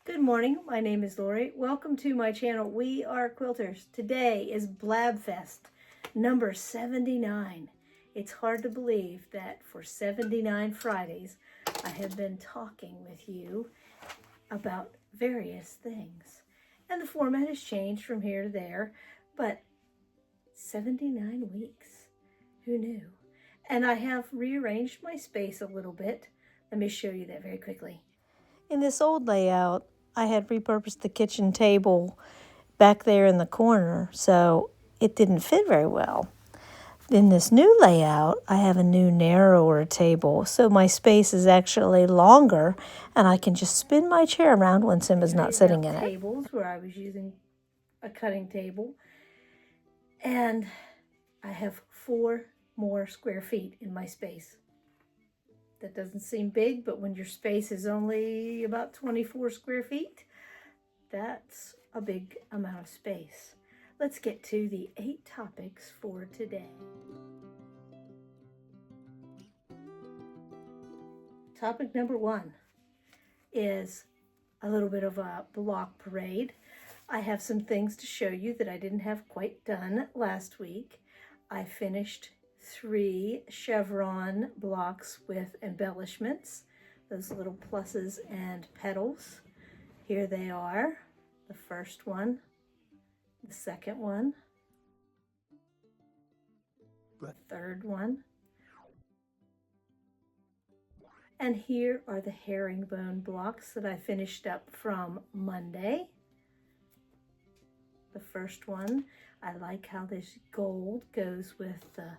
Good morning, my name is Lorrie. Welcome to my channel, We Are Quilters. Today is Blabfest, number 79. It's hard to believe that for 79 Fridays, I have been talking with you about various things. And the format has changed from here to there, but 79 weeks, who knew? And I have rearranged my space a little bit. Let me show you that very quickly. In this old layout, I had repurposed the kitchen table back there in the corner, so it didn't fit very well. In this new layout, I have a new narrower table, so my space is actually longer, and I can just spin my chair around when Simba's not sitting in it. Tables where I was using a cutting table, and I have 4 more square feet in my space. That doesn't seem big, but when your space is only about 24 square feet, that's a big amount of space. Let's get to the 8 topics for today. Topic number 1 is a little bit of a block parade. I have some things to show you that I didn't have quite done last week. I finished 3 chevron blocks with embellishments, those little pluses and petals. Here they are, the first one, the second one, the third one, and here are the herringbone blocks that I finished up from Monday. The first one, I like how this gold goes with the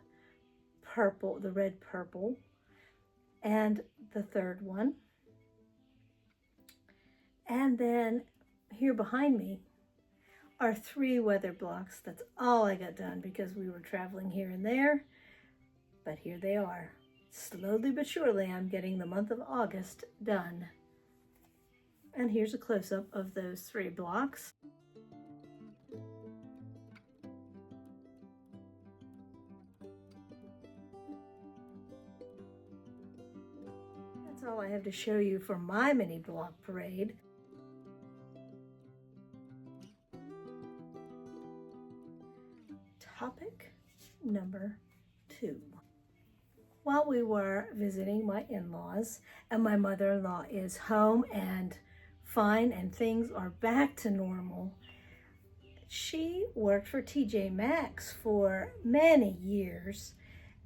purple, the red purple, and the third one. And then here behind me are 3 weather blocks. That's all I got done because we were traveling here and there, but here they are. Slowly but surely, I'm getting the month of August done. And here's a close-up of those 3 blocks. That's all I have to show you for my mini block parade. Topic number 2. While we were visiting my in-laws, and my mother-in-law is home and fine and things are back to normal, she worked for TJ Maxx for many years,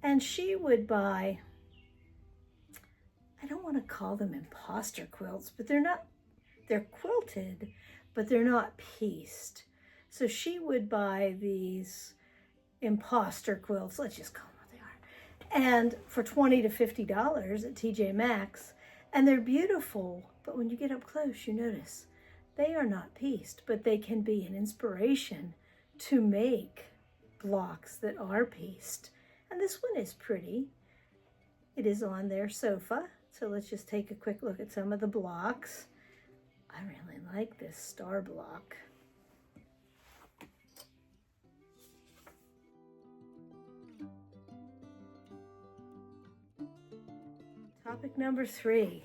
and she would buy, I don't want to call them imposter quilts, but they're quilted, but they're not pieced. So she would buy these imposter quilts, let's just call them what they are, and for $20 to $50 at TJ Maxx, and they're beautiful, but when you get up close, you notice they are not pieced, but they can be an inspiration to make blocks that are pieced. And this one is pretty. It is on their sofa, so let's just take a quick look at some of the blocks. I really like this star block. Topic number 3.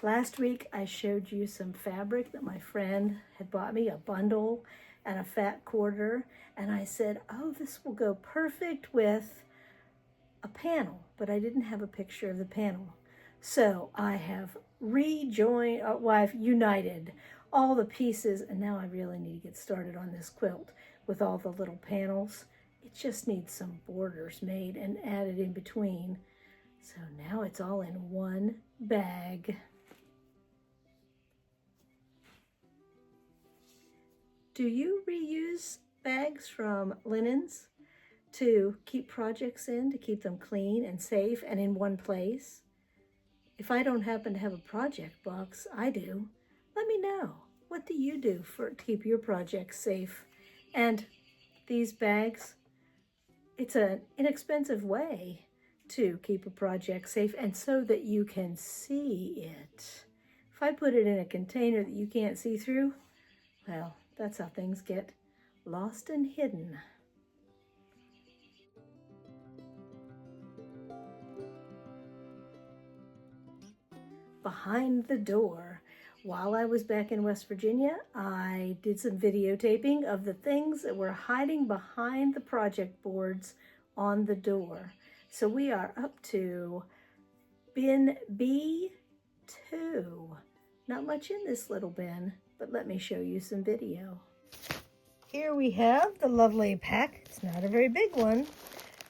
Last week I showed you some fabric that my friend had bought me, a bundle and a fat quarter, and I said, oh, this will go perfect with a panel, but I didn't have a picture of the panel. So I have I've united all the pieces, and now I really need to get started on this quilt with all the little panels. It just needs some borders made and added in between. So now it's all in one bag. Do you reuse bags from linens to keep projects in, to keep them clean and safe and in one place? If I don't happen to have a project box, I do. Let me know. What do you do to keep your projects safe? And these bags, it's an inexpensive way to keep a project safe and so that you can see it. If I put it in a container that you can't see through, well, that's how things get lost and hidden. Behind the door, while I was back in West Virginia, I did some videotaping of the things that were hiding behind the project boards on the door. So we are up to bin B2. Not much in this little bin, but let me show you some video. Here we have the lovely pack. It's not a very big one,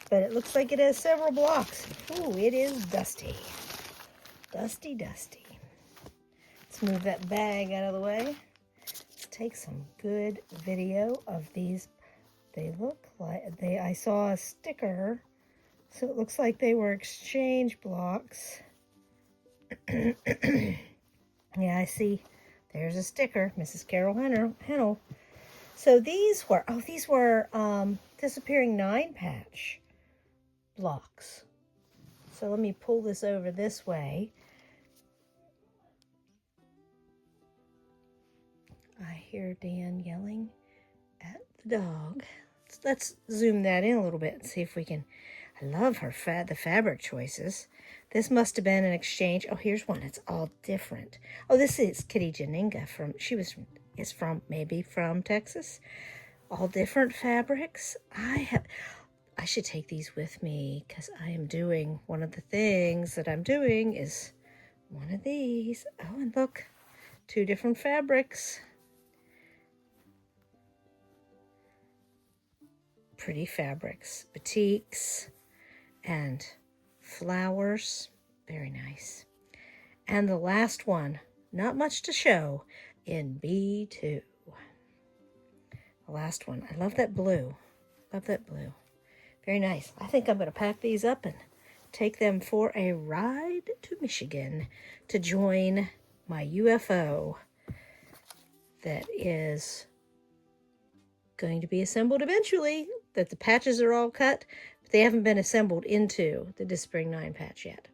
but it looks like it has several blocks. Ooh, it is dusty. Dusty, dusty. Let's move that bag out of the way. Let's take some good video of these. They look like, I saw a sticker, so it looks like they were exchange blocks. Yeah, I see. There's a sticker, Mrs. Carol Hennel. So these were disappearing 9-patch blocks. So let me pull this over this way. I hear Dan yelling at the dog. Let's zoom that in a little bit and see if we can. I love the fabric choices. This must have been an exchange. Oh, here's one. It's all different. Oh, this is Kitty Janinga maybe from Texas. All different fabrics. I should take these with me because I am doing one of the things that I'm doing is one of these. Oh, and look, 2 different fabrics. Pretty fabrics, batiks and flowers. Very nice. And the last one, not much to show, in B2. The last one. I love that blue. Love that blue. Very nice. I think I'm going to pack these up and take them for a ride to Michigan to join my UFO that is going to be assembled eventually, that the patches are all cut, but they haven't been assembled into the Disappearing 9 patch yet.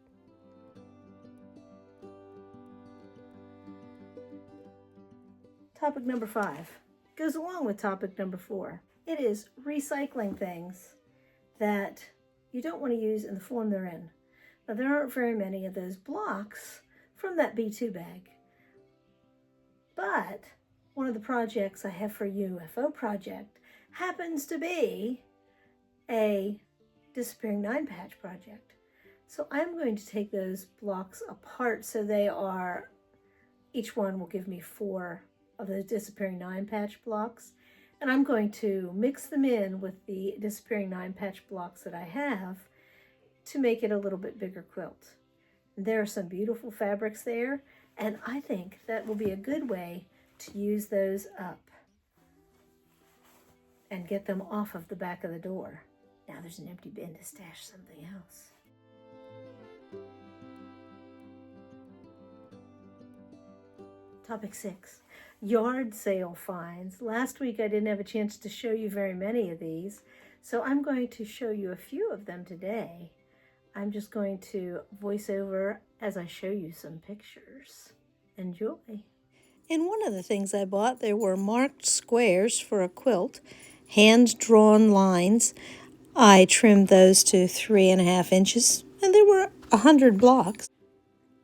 Topic number 5 goes along with topic number 4. It is recycling things that you don't want to use in the form they're in. Now, there aren't very many of those blocks from that B2 bag, but one of the projects I have for UFO project happens to be a Disappearing 9 patch project. So I'm going to take those blocks apart so they are, each one will give me 4 of those Disappearing 9 patch blocks. And I'm going to mix them in with the Disappearing 9 patch blocks that I have to make it a little bit bigger quilt. There are some beautiful fabrics there, and I think that will be a good way to use those up and get them off of the back of the door. Now there's an empty bin to stash something else. Topic 6, yard sale finds. Last week I didn't have a chance to show you very many of these, so I'm going to show you a few of them today. I'm just going to voice over as I show you some pictures. Enjoy. And one of the things I bought, there were marked squares for a quilt, hand-drawn lines. I trimmed those to 3.5 inches, and there were 100 blocks.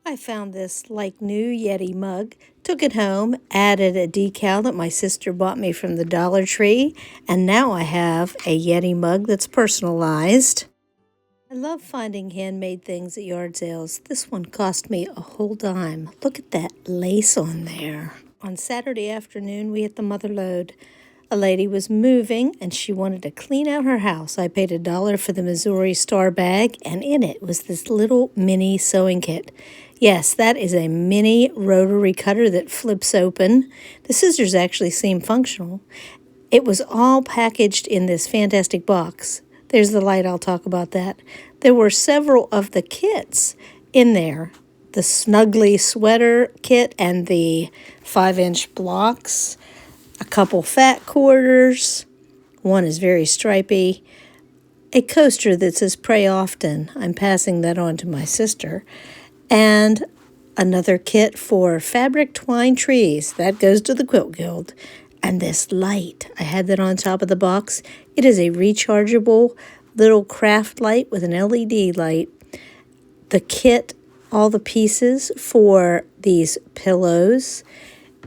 I found this like new Yeti mug, took it home, added a decal that my sister bought me from the Dollar Tree, and now I have a Yeti mug that's personalized. I love finding handmade things at yard sales. This one cost me a whole dime. Look at that lace on there. On Saturday afternoon, we hit the mother lode. A lady was moving, and she wanted to clean out her house. I paid $1 for the Missouri Star bag, and in it was this little mini sewing kit. Yes, that is a mini rotary cutter that flips open. The scissors actually seem functional. It was all packaged in this fantastic box. There's the light, I'll talk about that. There were several of the kits in there. The Snuggly sweater kit and the 5-inch blocks. A couple fat quarters. One is very stripy. A coaster that says pray often. I'm passing that on to my sister. And another kit for fabric twine trees. That goes to the Quilt Guild. And this light, I had that on top of the box. It is a rechargeable little craft light with an LED light. The kit, all the pieces for these pillows,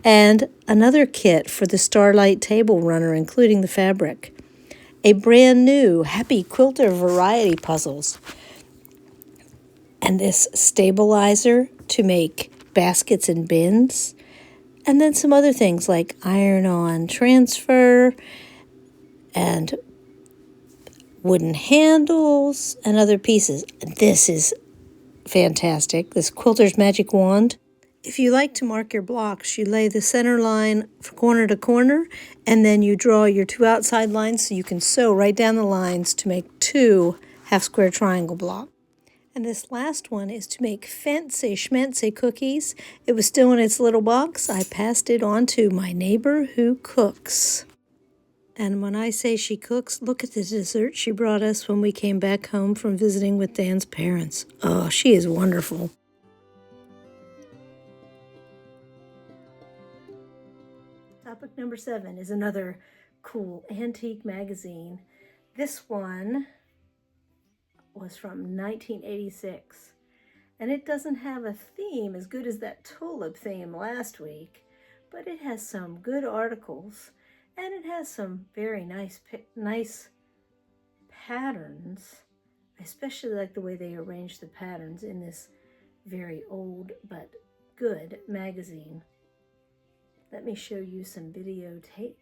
and another kit for the Starlight Table Runner, including the fabric. A brand new Happy Quilter variety puzzles, and this stabilizer to make baskets and bins, and then some other things like iron-on transfer and wooden handles and other pieces. This is fantastic, this Quilter's Magic Wand. If you like to mark your blocks, you lay the center line from corner to corner, and then you draw your two outside lines so you can sew right down the lines to make two half-square triangle blocks. And this last one is to make fancy schmancy cookies. It was still in its little box. I passed it on to my neighbor who cooks. And when I say she cooks, look at the dessert she brought us when we came back home from visiting with Dan's parents. Oh, she is wonderful. Topic number 7 is another cool antique magazine. This one was from 1986, and it doesn't have a theme as good as that tulip theme last week, but it has some good articles, and it has some very nice patterns. I especially like the way they arrange the patterns in this very old but good magazine. Let me show you some videotape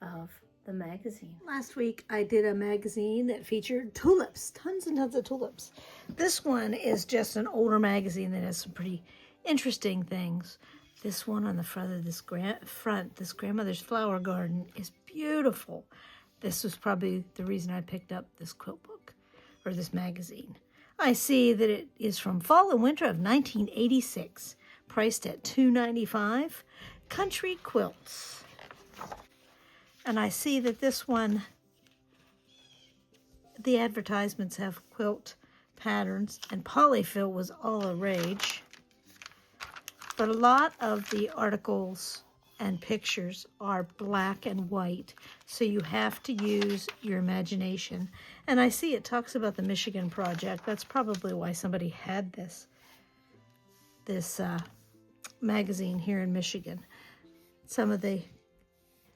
of the magazine. Last week I did a magazine that featured tulips, tons and tons of tulips. This one is just an older magazine that has some pretty interesting things. This one on the front of this this grandmother's flower garden is beautiful. This was probably the reason I picked up this quilt book, or this magazine. I see that it is from fall and winter of 1986, priced at $2.95. Country Quilts. And I see that this one, the advertisements have quilt patterns, and polyfill was all a rage. But a lot of the articles and pictures are black and white, so you have to use your imagination. And I see it talks about the Michigan Project. That's probably why somebody had this magazine here in Michigan.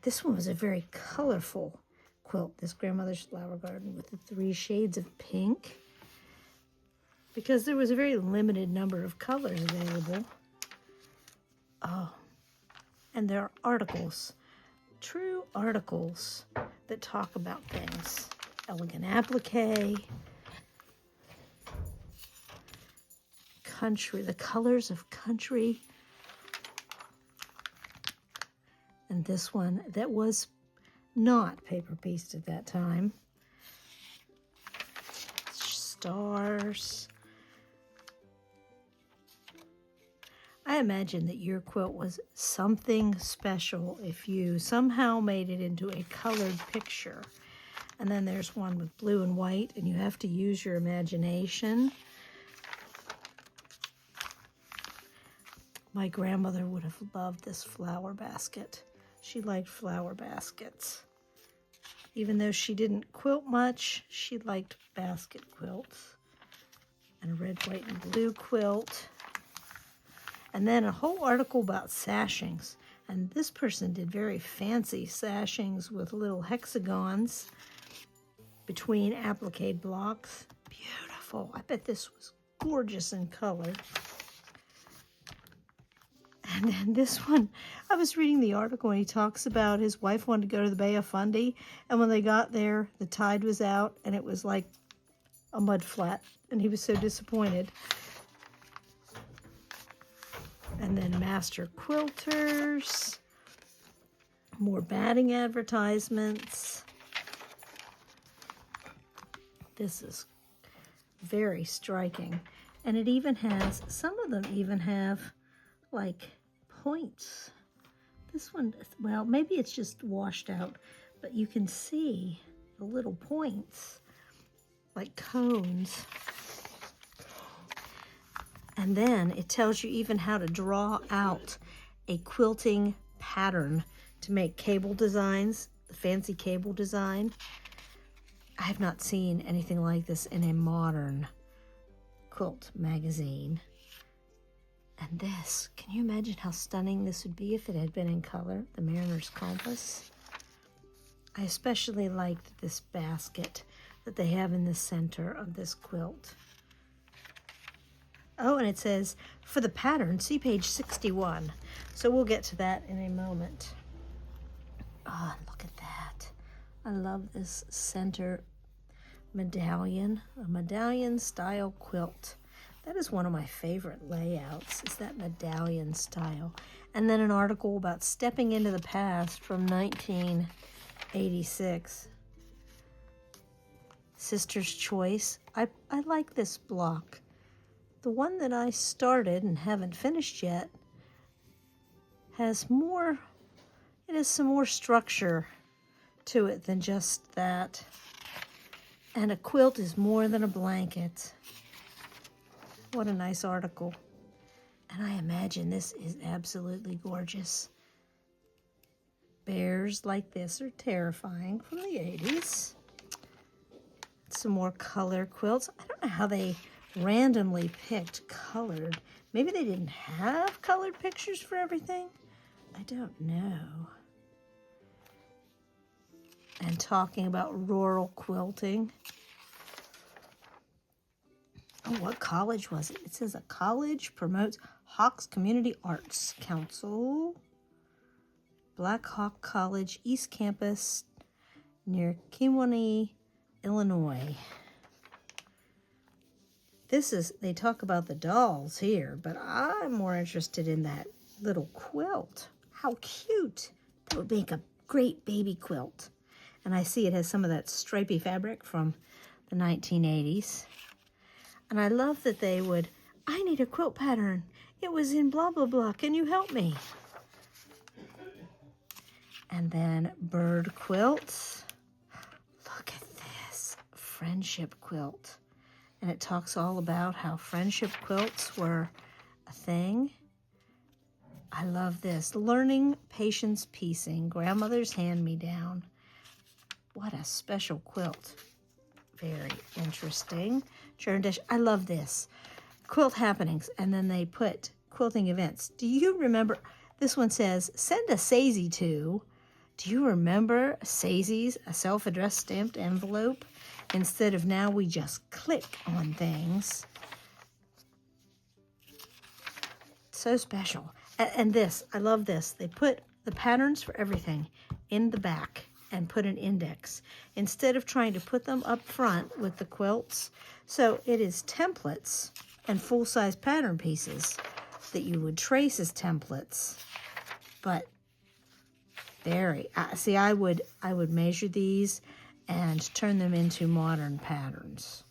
This one was a very colorful quilt, this grandmother's flower garden with the 3 shades of pink, because there was a very limited number of colors available. Oh, and there are articles, true articles that talk about things. Elegant applique, country, the colors of country. And this one that was not paper pieced at that time. Stars. I imagine that your quilt was something special if you somehow made it into a colored picture. And then there's one with blue and white, and you have to use your imagination. My grandmother would have loved this flower basket. She liked flower baskets. Even though she didn't quilt much, she liked basket quilts. And a red, white, and blue quilt. And then a whole article about sashings. And this person did very fancy sashings with little hexagons between applique blocks. Beautiful. I bet this was gorgeous in color. And then this one, I was reading the article and he talks about his wife wanted to go to the Bay of Fundy, and when they got there, the tide was out and it was like a mud flat, and he was so disappointed. And then Master Quilters, more batting advertisements. This is very striking. And it even has, some of them even have like points. This one, well, maybe it's just washed out, but you can see the little points, like cones. And then it tells you even how to draw out a quilting pattern to make cable designs, the fancy cable design. I have not seen anything like this in a modern quilt magazine. And this, can you imagine how stunning this would be if it had been in color? The Mariner's Compass. I especially liked this basket that they have in the center of this quilt. Oh, and it says, for the pattern, see page 61. So we'll get to that in a moment. Oh, look at that. I love this center medallion, a medallion style quilt. That is one of my favorite layouts, is that medallion style. And then an article about stepping into the past from 1986. Sister's Choice. I like this block. The one that I started and haven't finished yet has more, it has some more structure to it than just that. And a quilt is more than a blanket. What a nice article. And I imagine this is absolutely gorgeous. Bears like this are terrifying from the 80s. Some more color quilts. I don't know how they randomly picked colored. Maybe they didn't have colored pictures for everything. I don't know. And talking about rural quilting. Oh, what college was it? It says a college promotes Hawks Community Arts Council. Black Hawk College, East Campus, near Kewanee, Illinois. They talk about the dolls here, but I'm more interested in that little quilt. How cute. That would make a great baby quilt. And I see it has some of that stripy fabric from the 1980s. And I love that they would, I need a quilt pattern. It was in blah, blah, blah. Can you help me? And then bird quilts. Look at this friendship quilt. And it talks all about how friendship quilts were a thing. I love this. Learning Patience Piecing, Grandmother's Hand-Me-Down. What a special quilt. Very interesting. Churn dish. I love this. Quilt happenings. And then they put quilting events. Do you remember? This one says, send a Sazy to. Do you remember Sazy's, a self-addressed stamped envelope? Instead of now we just click on things. So special. And this, I love this. They put the patterns for everything in the back and put an index instead of trying to put them up front with the quilts. So it is templates and full-size pattern pieces that you would trace as templates. But very, see, I would measure these and turn them into modern patterns.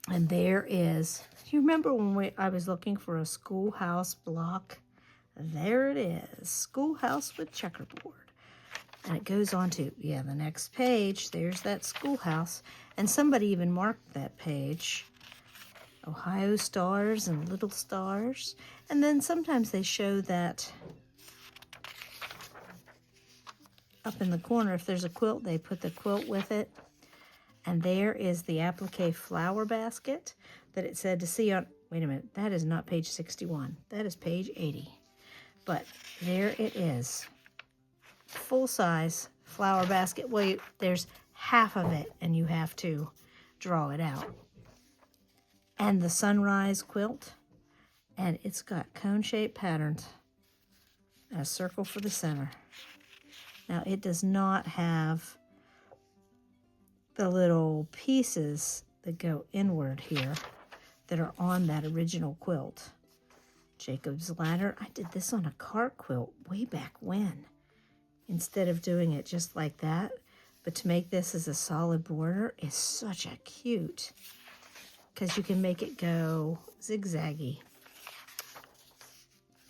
And there is, you remember when I was looking for a schoolhouse block? There it is, schoolhouse with checkerboard. And it goes on to, yeah, the next page, there's that schoolhouse. And somebody even marked that page. Ohio stars and little stars. And then sometimes they show that up in the corner, if there's a quilt, they put the quilt with it. And there is the applique flower basket that it said to see on, wait a minute, that is not page 61. That is page 80. But there it is. Full-size flower basket. Well, there's half of it, and you have to draw it out. And the sunrise quilt. And it's got cone-shaped patterns. And a circle for the center. Now, it does not have the little pieces that go inward here that are on that original quilt. Jacob's Ladder. I did this on a cart quilt way back when. Instead of doing it just like that. But to make this as a solid border is such a cute. Because you can make it go zigzaggy.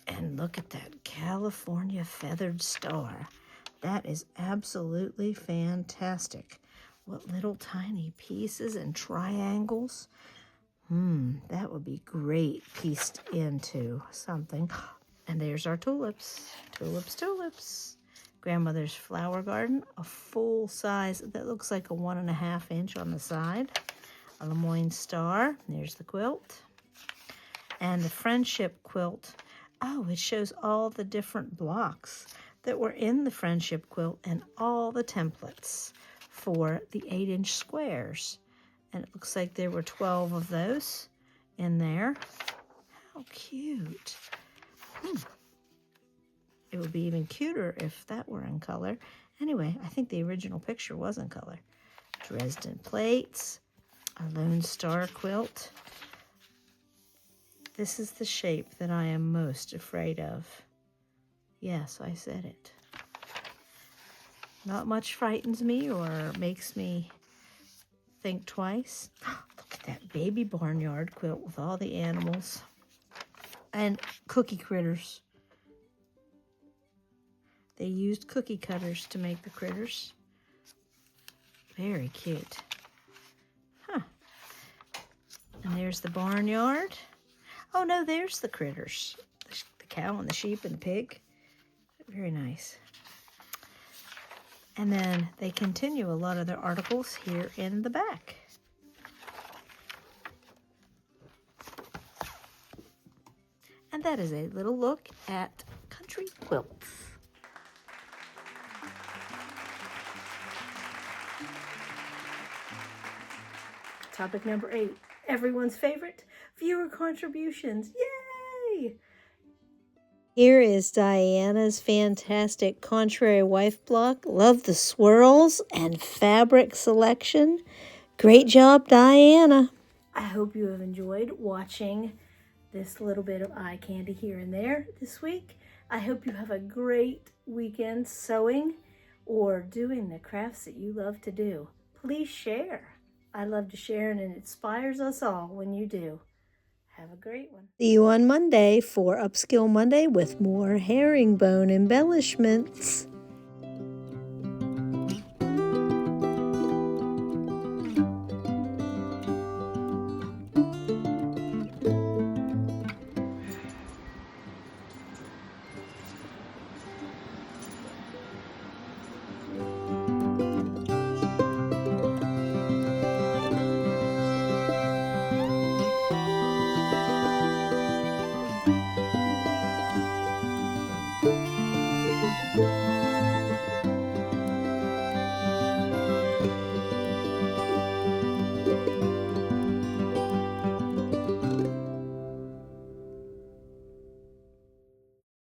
And look at that California feathered star. That is absolutely fantastic. What little tiny pieces and triangles. That would be great pieced into something. And there's our tulips. Tulips, tulips. Grandmother's flower garden. A full size, that looks like a 1.5 inch on the side. a Lemoyne star. There's the quilt. And the friendship quilt. Oh, it shows all the different blocks that were in the friendship quilt and all the templates for the 8-inch squares. And it looks like there were 12 of those in there. How cute. It would be even cuter if that were in color. Anyway, I think the original picture was in color. Dresden plates, a Lone Star quilt. This is the shape that I am most afraid of. Yes, I said it. Not much frightens me or makes me think twice. Look at that baby barnyard quilt with all the animals. And cookie critters. They used cookie cutters to make the critters. Very cute. Huh. And there's the barnyard. Oh no, there's the critters. The cow and the sheep and the pig. Very nice. And then they continue a lot of their articles here in the back. And that is a little look at country quilts. Topic number 8, everyone's favorite, viewer contributions. Yay! Here is Diana's fantastic Contrary Wife block. Love the swirls and fabric selection. Great job, Diana. I hope you have enjoyed watching this little bit of eye candy here and there this week. I hope you have a great weekend sewing or doing the crafts that you love to do. Please share. I love to share, and it inspires us all when you do. Have a great one. See you on Monday for Upskill Monday with more herringbone embellishments.